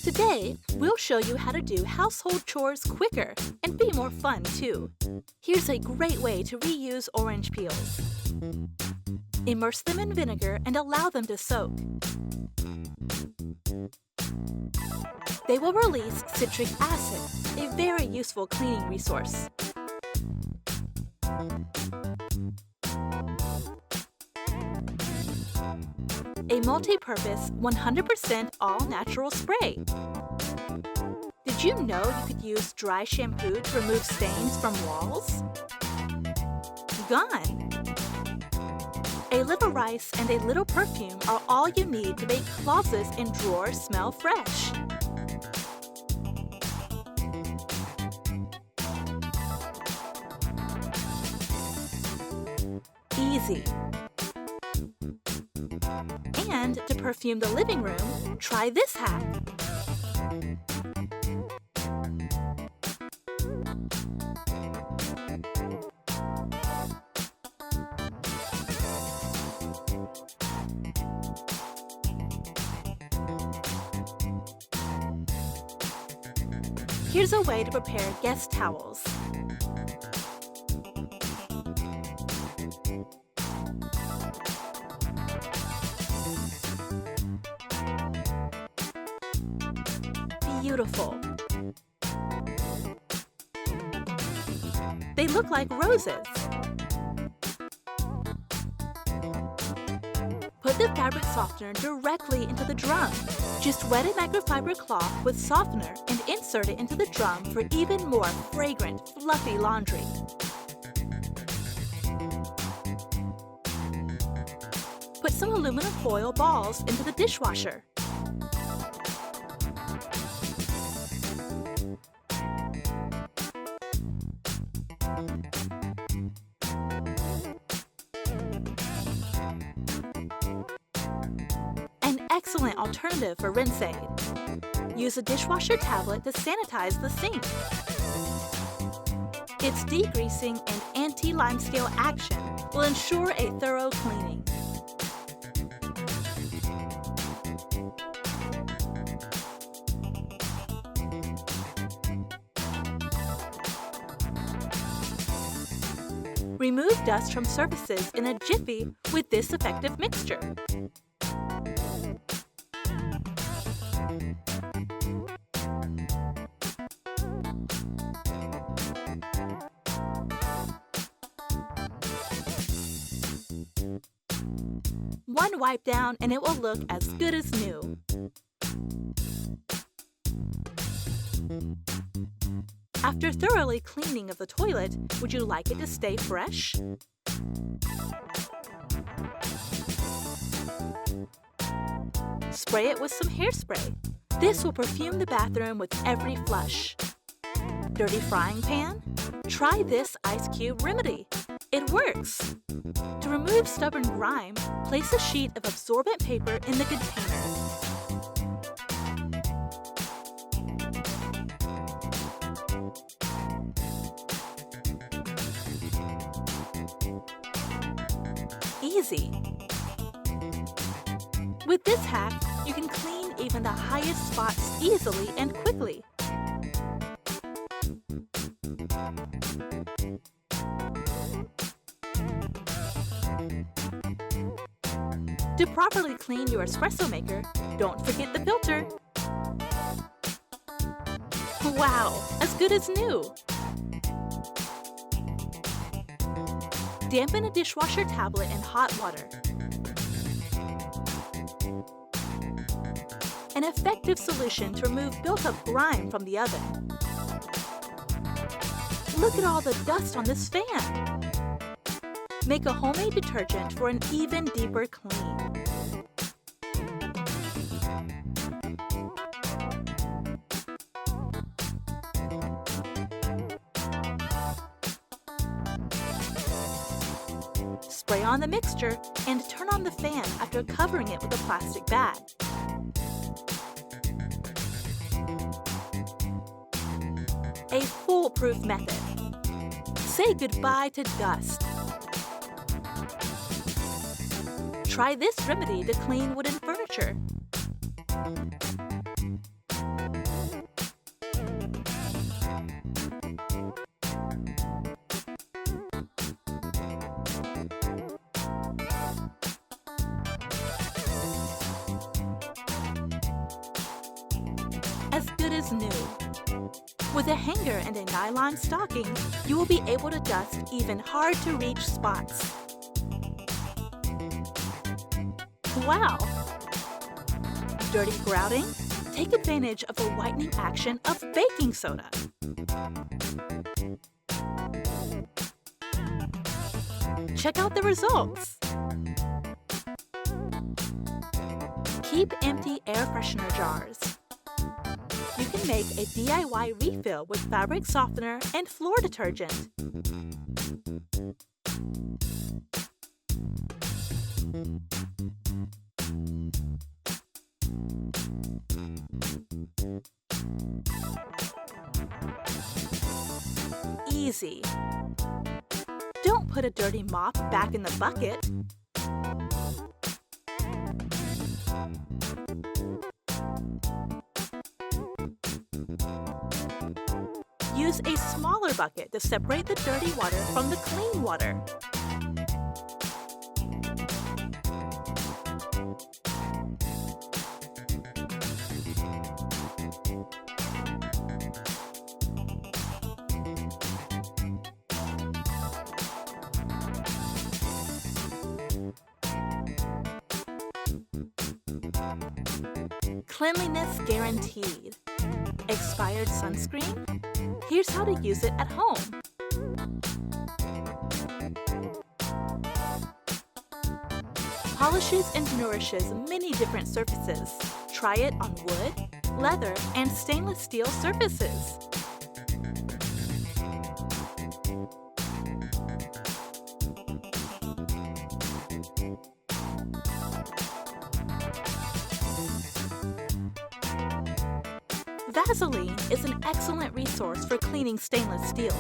Today, we'll show you how to do household chores quicker and be more fun too. Here's a great way to reuse orange peels. Immerse them in vinegar and allow them to soak. They will release citric acid, a very useful cleaning resource. A multi-purpose, 100% all-natural spray. Did you know you could use dry shampoo to remove stains from walls? Gone! A little rice and a little perfume are all you need to make closets and drawers smell fresh. Easy. And to perfume the living room, try this hack. Here's a way to prepare guest towels. Beautiful. They look like roses. Put the fabric softener directly into the drum. Just wet a microfiber cloth with softener and insert it into the drum for even more fragrant, fluffy laundry. Put some aluminum foil balls into the dishwasher. An excellent alternative for rinse aid. Use a dishwasher tablet to sanitize the sink. Its degreasing and anti-limescale action will ensure a thorough cleaning. Remove dust from surfaces in a jiffy with this effective mixture. One wipe down and it will look as good as new. After thoroughly cleaning of the toilet, would you like it to stay fresh? Spray it with some hairspray. This will perfume the bathroom with every flush. Dirty frying pan? Try this ice cube remedy. It works! To remove stubborn grime, place a sheet of absorbent paper in the container. Easy! With this hack, you can clean even the highest spots easily and quickly. To properly clean your espresso maker, don't forget the filter. Wow, as good as new! Dampen a dishwasher tablet in hot water. An effective solution to remove built-up grime from the oven. Look at all the dust on this fan! Make a homemade detergent for an even deeper clean. Spray on the mixture and turn on the fan after covering it with a plastic bag. A foolproof method. Say goodbye to dust. Try this remedy to clean wooden furniture. as new. With a hanger and a nylon stocking, you will be able to dust even hard-to-reach spots. Wow! Dirty grouting? Take advantage of the whitening action of baking soda. Check out the results. Keep empty air freshener jars. You can make a DIY refill with fabric softener and floor detergent. Easy. Don't put a dirty mop back in the bucket. Use a smaller bucket to separate the dirty water from the clean water. Cleanliness guaranteed. Expired sunscreen? Here's how to use it at home. Polishes and nourishes many different surfaces. Try it on wood, leather, and stainless steel surfaces. Vaseline is an excellent resource for cleaning stainless steel.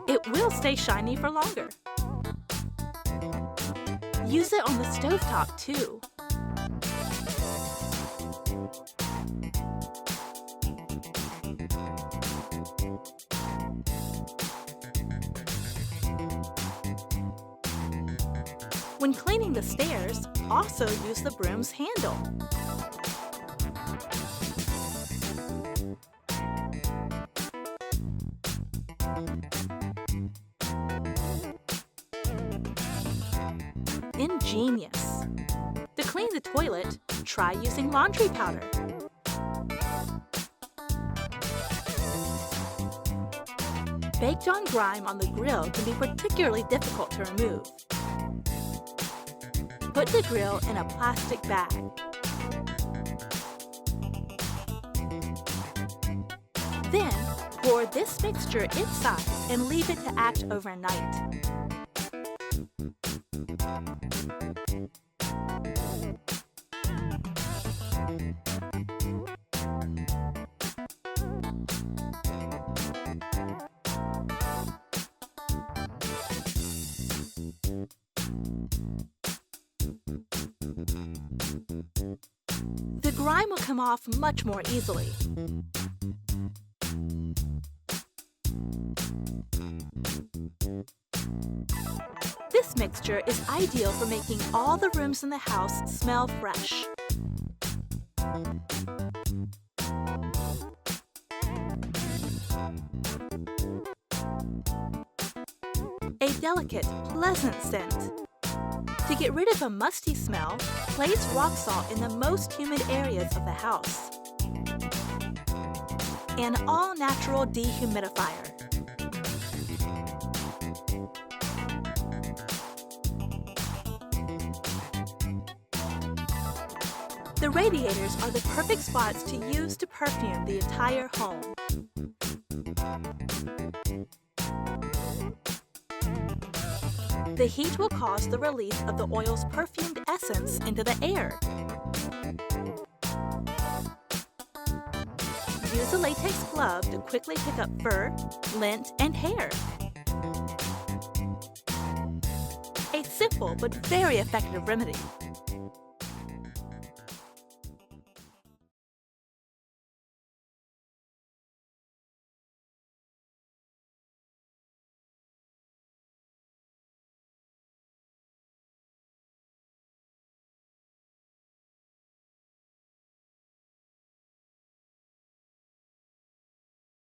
It will stay shiny for longer. Use it on the stovetop too. When cleaning the stairs, also use the broom's handle. Ingenious. To clean the toilet, try using laundry powder. Baked-on grime on the grill can be particularly difficult to remove. Put the grill in a plastic bag. Then, pour this mixture inside and leave it to act overnight. The grime will come off much more easily. This mixture is ideal for making all the rooms in the house smell fresh. A delicate, pleasant scent. To get rid of a musty smell, place rock salt in the most humid areas of the house. An all-natural dehumidifier. The radiators are the perfect spots to use to perfume the entire home. The heat will cause the release of the oil's perfumed essence into the air. Use a latex glove to quickly pick up fur, lint, and hair. A simple but very effective remedy.